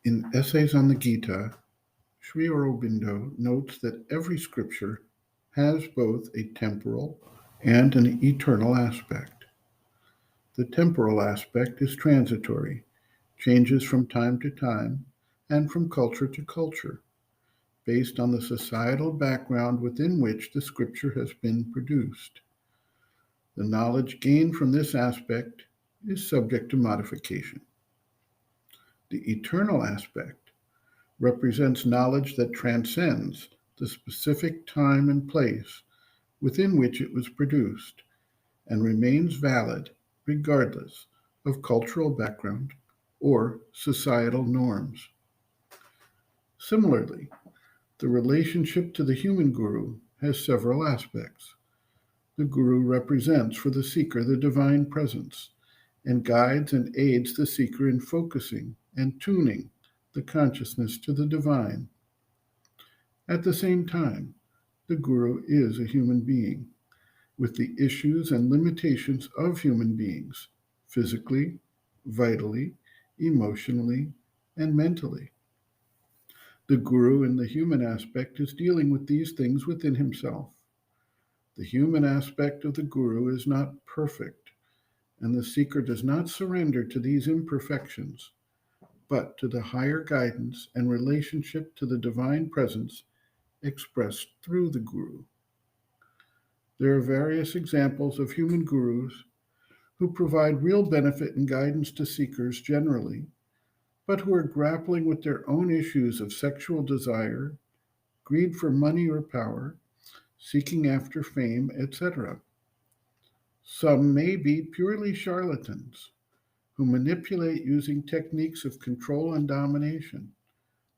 In Essays on the Gita, Sri Aurobindo notes that every scripture has both a temporal and an eternal aspect. The temporal aspect is transitory, changes from time to time and from culture to culture, based on the societal background within which the scripture has been produced. The knowledge gained from this aspect is subject to modification. The eternal aspect represents knowledge that transcends the specific time and place within which it was produced and remains valid regardless of cultural background or societal norms. Similarly, the relationship to the human guru has several aspects. The guru represents for the seeker the divine presence and guides and aids the seeker in focusing and tuning the consciousness to the divine. At the same time, the guru is a human being with the issues and limitations of human beings, physically, vitally, emotionally, and mentally. The guru in the human aspect is dealing with these things within himself. The human aspect of the guru is not perfect, and the seeker does not surrender to these imperfections, but to the higher guidance and relationship to the divine presence expressed through the guru. There are various examples of human gurus who provide real benefit and guidance to seekers generally, but who are grappling with their own issues of sexual desire, greed for money or power, seeking after fame, etc. Some may be purely charlatans who manipulate using techniques of control and domination,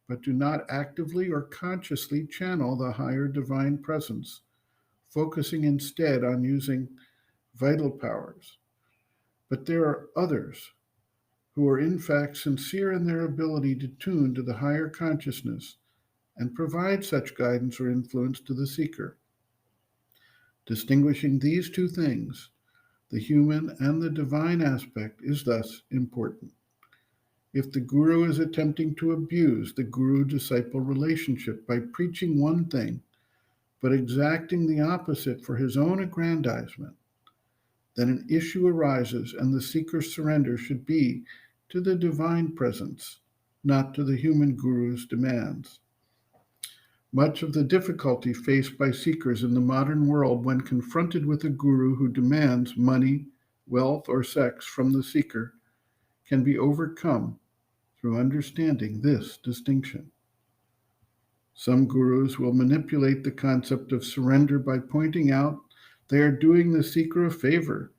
but do not actively or consciously channel the higher divine presence, focusing instead on using vital powers. But there are others who are in fact sincere in their ability to tune to the higher consciousness and provide such guidance or influence to the seeker. Distinguishing these two things, the human and the divine aspect, is thus important. If the guru is attempting to abuse the guru disciple relationship by preaching one thing but exacting the opposite for his own aggrandizement, then an issue arises and the seeker's surrender should be to the divine presence, not to the human guru's demands. Much of the difficulty faced by seekers in the modern world when confronted with a guru who demands money, wealth, or sex from the seeker can be overcome through understanding this distinction. Some gurus will manipulate the concept of surrender by pointing out they are doing the seeker a favor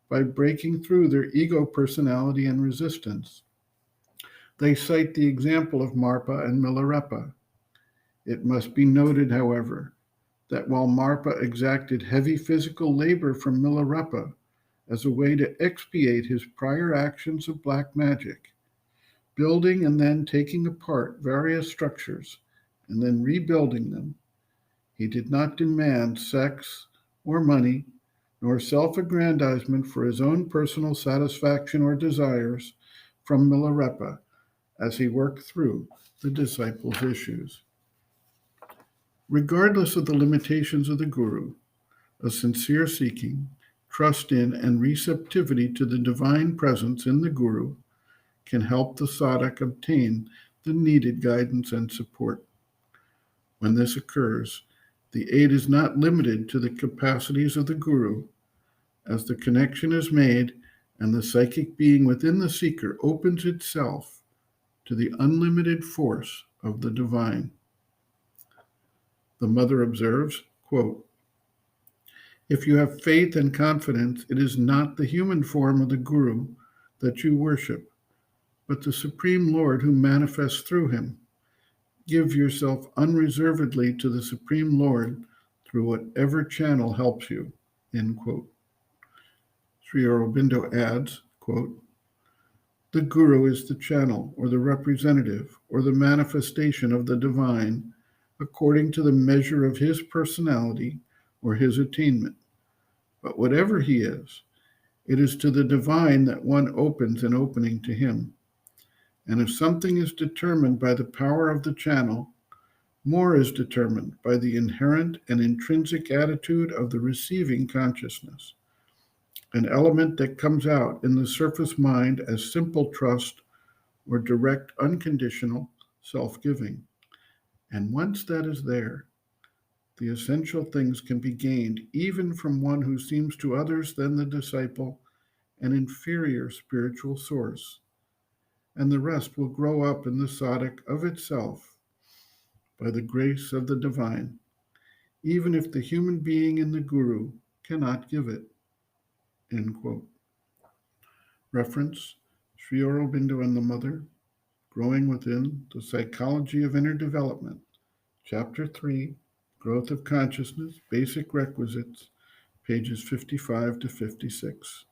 by breaking through their ego personality and resistance. They cite the example of Marpa and Milarepa. It must be noted, however, that while Marpa exacted heavy physical labor from Milarepa as a way to expiate his prior actions of black magic, building and then taking apart various structures and then rebuilding them, he did not demand sex or money nor self-aggrandizement for his own personal satisfaction or desires from Milarepa as he worked through the disciples' issues. Regardless of the limitations of the guru, a sincere seeking, trust in, and receptivity to the divine presence in the guru can help the sadhak obtain the needed guidance and support. When this occurs, the aid is not limited to the capacities of the guru, as the connection is made and the psychic being within the seeker opens itself to the unlimited force of the divine. The mother observes, quote, "If you have faith and confidence, it is not the human form of the guru that you worship, but the Supreme Lord who manifests through him. Give yourself unreservedly to the Supreme Lord through whatever channel helps you." End quote. Sri Aurobindo adds, quote, "The guru is the channel or the representative or the manifestation of the divine according to the measure of his personality or his attainment. But whatever he is, it is to the divine that one opens an opening to him. And if something is determined by the power of the channel, more is determined by the inherent and intrinsic attitude of the receiving consciousness, an element that comes out in the surface mind as simple trust or direct unconditional self-giving. And once that is there, the essential things can be gained even from one who seems to others than the disciple an inferior spiritual source, and the rest will grow up in the sadhak of itself by the grace of the divine, even if the human being in the guru cannot give it. End quote. Reference Sri Aurobindo and the Mother, Growing Within, The Psychology of Inner Development, Chapter 3, Growth of Consciousness, Basic Requisites, pages 55 to 56.